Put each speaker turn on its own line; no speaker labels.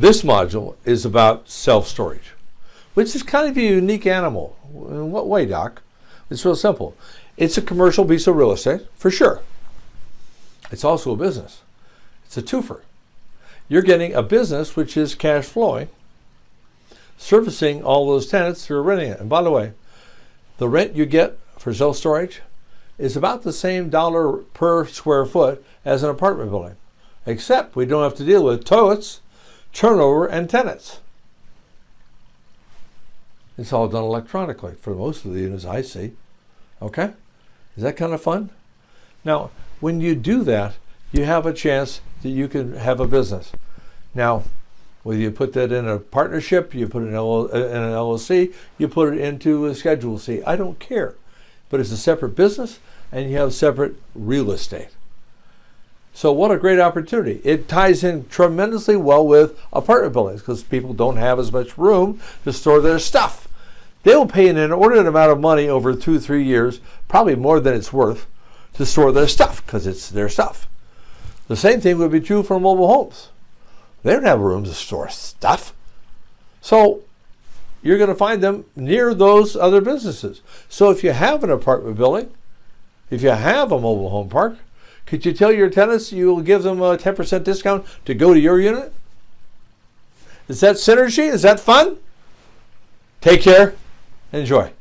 This module is about self-storage, which is kind of a unique animal. In what way, Doc? It's real simple. It's a commercial piece of real estate, for sure. It's also a business. It's a twofer. You're getting a business which is cash flowing, servicing all those tenants who are renting it. And by the way, the rent you get for self-storage is about the same dollar per square foot as an apartment building, except we don't have to deal with toilets, turnover, and tenants. It's all done electronically for most of the units I see. Okay? Is that kind of fun? Now, when you do that, you have a chance that you can have a business. Now, whether you put that in a partnership, you put it in an LLC, you put it into a Schedule C, I don't care. But it's a separate business, and you have separate real estate. So what a great opportunity. It ties in tremendously well with apartment buildings because people don't have as much room to store their stuff. They will pay an inordinate amount of money over 2-3 years, probably more than it's worth, to store their stuff because it's their stuff. The same thing would be true for mobile homes. They don't have room to store stuff. So you're going to find them near those other businesses. So if you have an apartment building, if you have a mobile home park, could you tell your tenants you will give them a 10% discount to go to your unit? Is that synergy? Is that fun? Take care. Enjoy.